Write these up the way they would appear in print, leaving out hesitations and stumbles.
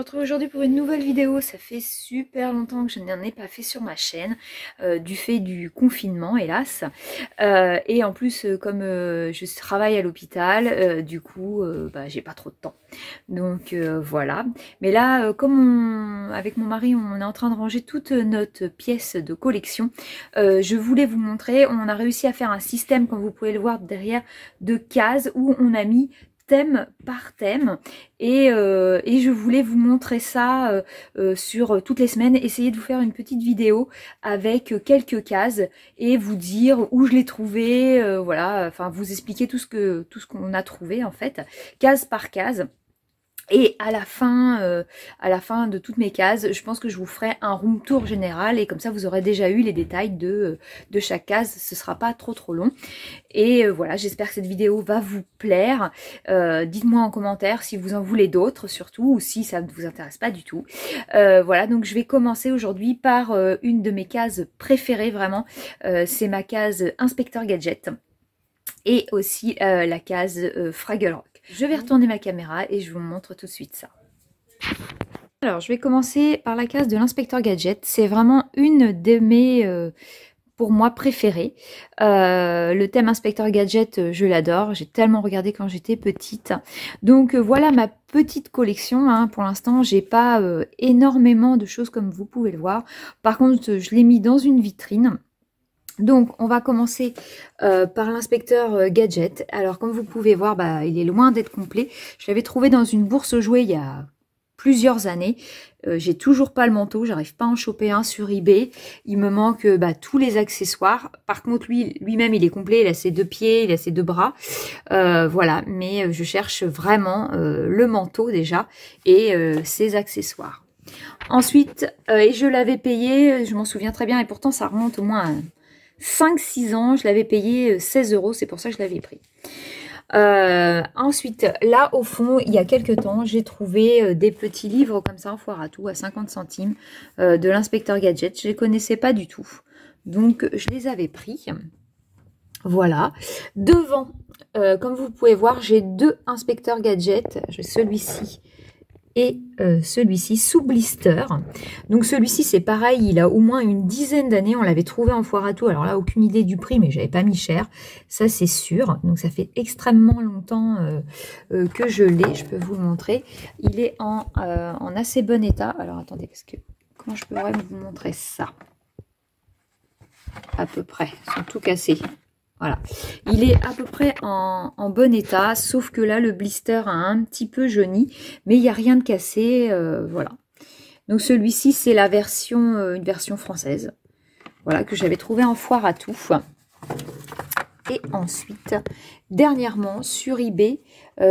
retrouve aujourd'hui pour une nouvelle vidéo. Ça fait super longtemps que je n'en ai pas fait sur ma chaîne, du fait du confinement, hélas. Et en plus, comme je travaille à l'hôpital, du coup, j'ai pas trop de temps. Donc voilà. Mais là, comme avec mon mari, on est en train de ranger toute notre pièce de collection, je voulais vous montrer, on a réussi à faire un système, comme vous pouvez le voir derrière, de cases où on a mis thème par thème et je voulais vous montrer ça sur toutes les semaines, essayer de vous faire une petite vidéo avec quelques cases et vous dire où je l'ai trouvé, voilà, enfin vous expliquer tout ce qu'on a trouvé en fait, case par case. Et à la fin de toutes mes cases, je pense que je vous ferai un room tour général et comme ça vous aurez déjà eu les détails de chaque case. Ce sera pas trop long. Et voilà, j'espère que cette vidéo va vous plaire. Dites-moi en commentaire si vous en voulez d'autres surtout ou si ça ne vous intéresse pas du tout. Voilà, donc je vais commencer aujourd'hui par une de mes cases préférées vraiment. C'est ma case Inspecteur Gadget et aussi la case Fraggle Rock. Je vais retourner ma caméra et je vous montre tout de suite ça. Alors, je vais commencer par la case de l'Inspecteur Gadget. C'est vraiment une de mes, pour moi, préférées. Le thème Inspecteur Gadget, je l'adore. J'ai tellement regardé quand j'étais petite. Donc, voilà ma petite collection. Hein. Pour l'instant, j'ai pas énormément de choses comme vous pouvez le voir. Par contre, je l'ai mis dans une vitrine. Donc, on va commencer par l'inspecteur Gadget. Alors, comme vous pouvez voir, il est loin d'être complet. Je l'avais trouvé dans une bourse aux jouets il y a plusieurs années. J'ai toujours pas le manteau, j'arrive pas à en choper un sur eBay. Il me manque tous les accessoires. Par contre, lui-même, il est complet. Il a ses deux pieds, il a ses deux bras. Voilà, mais je cherche vraiment le manteau déjà et ses accessoires. Ensuite, et je l'avais payé, je m'en souviens très bien, et pourtant ça remonte au moins à 5-6 ans, je l'avais payé 16 €, c'est pour ça que je l'avais pris. Ensuite, là au fond, il y a quelques temps, j'ai trouvé des petits livres comme ça en foire à tout, à 50 centimes, de l'inspecteur Gadget. Je les connaissais pas du tout, donc je les avais pris. Voilà. Devant, comme vous pouvez voir, j'ai deux inspecteurs Gadget. J'ai celui-ci et celui-ci sous blister. Donc celui-ci c'est pareil, il a au moins une dizaine d'années, on l'avait trouvé en foire à tout, alors là aucune idée du prix mais j'avais pas mis cher, ça c'est sûr. Donc ça fait extrêmement longtemps que je l'ai, je peux vous le montrer. Il est en assez bon état. Alors attendez, parce que comment je pourrais vous montrer ça à peu près, ils sont tout cassés. Voilà, il est à peu près en bon état, sauf que là, le blister a un petit peu jauni, mais il n'y a rien de cassé, voilà. Donc celui-ci, c'est la version, une version française, voilà, que j'avais trouvé en foire à tout. Et ensuite, dernièrement, sur eBay,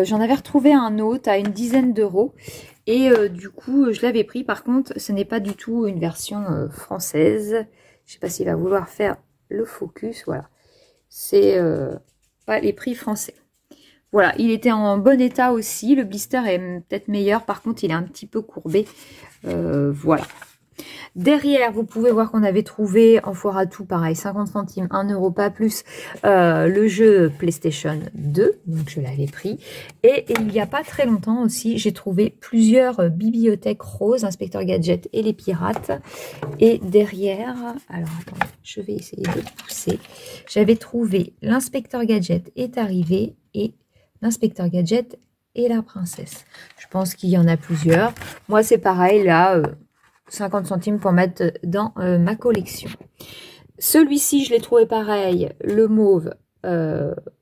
j'en avais retrouvé un autre à une dizaine d'euros, et du coup, je l'avais pris. Par contre, ce n'est pas du tout une version française. Je ne sais pas s'il va vouloir faire le focus, voilà. C'est pas les prix français. Voilà, il était en bon état aussi. Le blister est peut-être meilleur. Par contre, il est un petit peu courbé. Voilà. Derrière, vous pouvez voir qu'on avait trouvé en foire à tout, pareil, 50 centimes, 1 €, pas plus, le jeu PlayStation 2. Donc, je l'avais pris. Et il n'y a pas très longtemps aussi, j'ai trouvé plusieurs bibliothèques roses, Inspecteur Gadget et les pirates. Et derrière, alors attendez, je vais essayer de pousser. J'avais trouvé l'Inspecteur Gadget est arrivé et l'Inspecteur Gadget et la princesse. Je pense qu'il y en a plusieurs. Moi, c'est pareil, là... 50 centimes pour mettre dans ma collection. Celui-ci, je l'ai trouvé pareil, le mauve.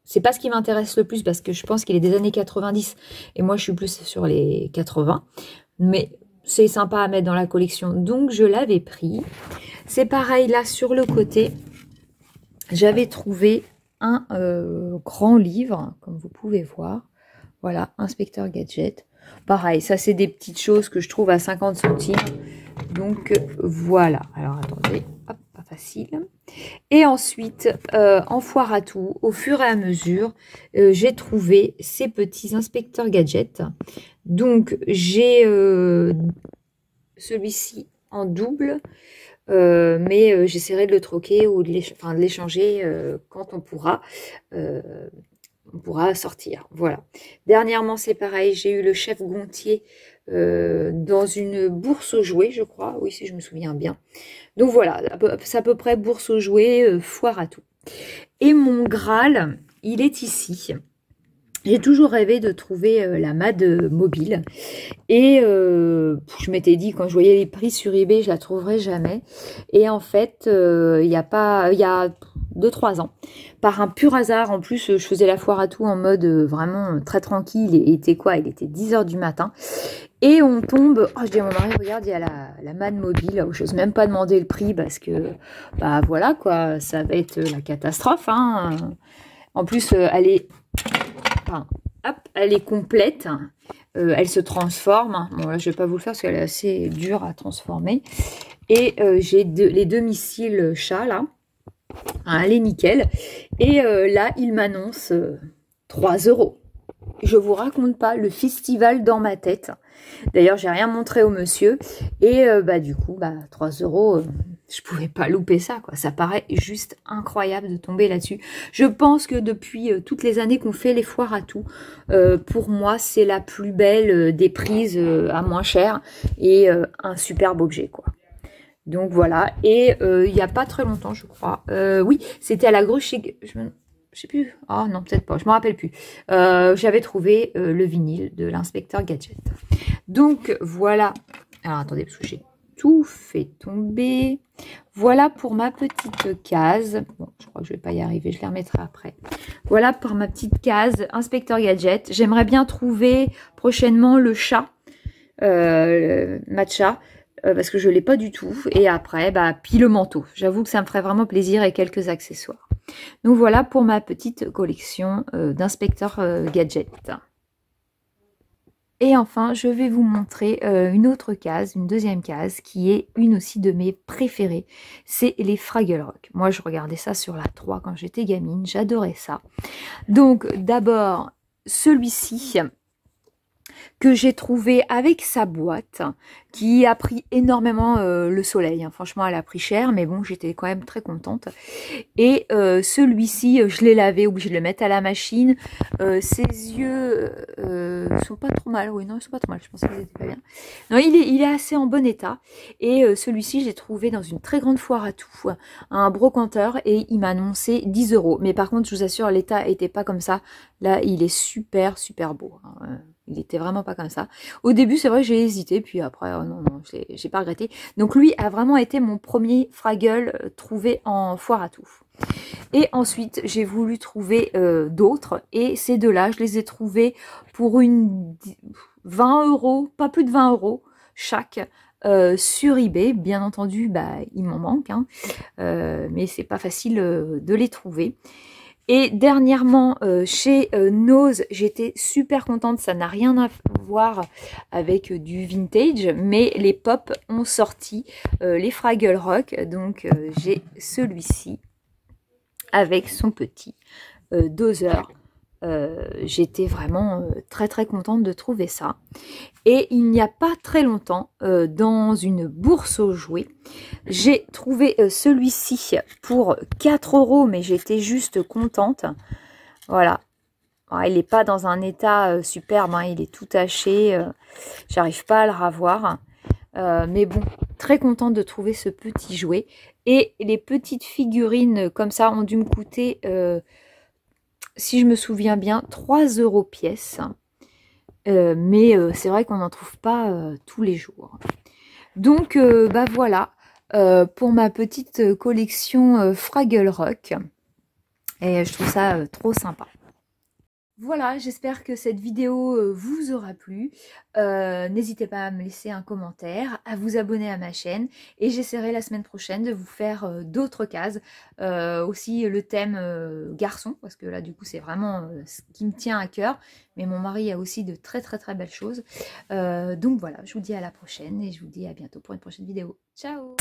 C'est pas ce qui m'intéresse le plus parce que je pense qu'il est des années 90 et moi je suis plus sur les 80. Mais c'est sympa à mettre dans la collection, donc je l'avais pris. C'est pareil là sur le côté. J'avais trouvé un grand livre, comme vous pouvez voir. Voilà, Inspecteur Gadget. Pareil, ça c'est des petites choses que je trouve à 50 centimes. Donc voilà, alors attendez, hop, pas facile. Et ensuite, en foire à tout, au fur et à mesure, j'ai trouvé ces petits inspecteurs gadgets. Donc j'ai celui-ci en double, mais j'essaierai de le troquer ou de l'échanger quand on pourra sortir. Voilà. Dernièrement, c'est pareil, j'ai eu le chef Gontier dans une bourse aux jouets, je crois. Oui, si je me souviens bien. Donc voilà, c'est à peu près bourse aux jouets, foire à tout. Et mon Graal, il est ici. J'ai toujours rêvé de trouver la MAD mobile. Et je m'étais dit, quand je voyais les prix sur eBay, je la trouverais jamais. Et en fait, il y a 2-3 ans, par un pur hasard, en plus, je faisais la foire à tout en mode vraiment très tranquille. Et il était quoi? Il était 10 h du matin. Et on tombe, oh, je dis à mon mari, regarde, il y a la MAD mobile. Je n'ose même pas demander le prix parce que, bah voilà quoi, ça va être la catastrophe. Hein. En plus, elle est... Enfin, hop, elle est complète, elle se transforme. Bon là je vais pas vous le faire parce qu'elle est assez dure à transformer. Et j'ai les deux missiles chat là, elle est nickel. Et là il m'annonce 3 €. Je vous raconte pas le festival dans ma tête. D'ailleurs, j'ai rien montré au monsieur. Et bah du coup, 3 €, je pouvais pas louper ça, quoi. Ça paraît juste incroyable de tomber là-dessus. Je pense que depuis toutes les années qu'on fait les foires à tout, pour moi, c'est la plus belle des prises à moins cher et un superbe objet, quoi. Donc voilà. Et il n'y a pas très longtemps, je crois. Oui, c'était à la grosse chez... Je sais plus. Ah non, peut-être pas. Je me rappelle plus. J'avais trouvé le vinyle de l'inspecteur Gadget. Donc voilà. Alors attendez, parce que j'ai tout fait tomber. Voilà pour ma petite case. Bon, je crois que je vais pas y arriver. Je les remettrai après. Voilà pour ma petite case inspecteur Gadget. J'aimerais bien trouver prochainement le chat, le matcha. Parce que je ne l'ai pas du tout. Et après, puis le manteau. J'avoue que ça me ferait vraiment plaisir et quelques accessoires. Donc voilà pour ma petite collection d'inspecteurs gadgets. Et enfin, je vais vous montrer une autre case, une deuxième case, qui est une aussi de mes préférées. C'est les Fraggle Rock. Moi, je regardais ça sur la 3 quand j'étais gamine. J'adorais ça. Donc d'abord, celui-ci... que j'ai trouvé avec sa boîte, qui a pris énormément le soleil. Hein. Franchement, elle a pris cher, mais bon, j'étais quand même très contente. Et celui-ci, je l'ai lavé, obligé de le mettre à la machine. Ses yeux sont pas trop mal. Oui, non, ils sont pas trop mal. Je pensais qu'ils étaient pas bien. Non, il est assez en bon état. Et celui-ci, j'ai trouvé dans une très grande foire à tout, un brocanteur, et il m'a annoncé 10 €. Mais par contre, je vous assure, l'état était pas comme ça. Là, il est super, super beau. Hein. Il était vraiment pas comme ça. Au début, c'est vrai que j'ai hésité, puis après, non, j'ai pas regretté. Donc lui a vraiment été mon premier Fraggle trouvé en foire à tout. Et ensuite, j'ai voulu trouver d'autres, et ces deux-là, je les ai trouvés pour 20 €, pas plus de 20 € chaque, sur eBay. Bien entendu, il m'en manque, hein, mais c'est pas facile de les trouver. Et dernièrement, chez Nose, j'étais super contente. Ça n'a rien à voir avec du vintage, mais les pop ont sorti les Fraggle Rock. Donc, j'ai celui-ci avec son petit doseur. J'étais vraiment très très contente de trouver ça. Et il n'y a pas très longtemps, dans une bourse aux jouets, j'ai trouvé celui-ci pour 4 €, mais j'étais juste contente. Voilà. Alors, il n'est pas dans un état superbe, hein, il est tout taché, j'arrive pas à le revoir. Mais bon, très contente de trouver ce petit jouet. Et les petites figurines comme ça ont dû me coûter, si je me souviens bien, 3 € pièce. Mais c'est vrai qu'on n'en trouve pas tous les jours. Donc voilà pour ma petite collection Fraggle Rock. Et je trouve ça trop sympa. Voilà, j'espère que cette vidéo vous aura plu. N'hésitez pas à me laisser un commentaire, à vous abonner à ma chaîne. Et j'essaierai la semaine prochaine de vous faire d'autres cases. Aussi le thème garçon, parce que là du coup c'est vraiment ce qui me tient à cœur. Mais mon mari a aussi de très très très belles choses. Donc voilà, je vous dis à la prochaine et je vous dis à bientôt pour une prochaine vidéo. Ciao!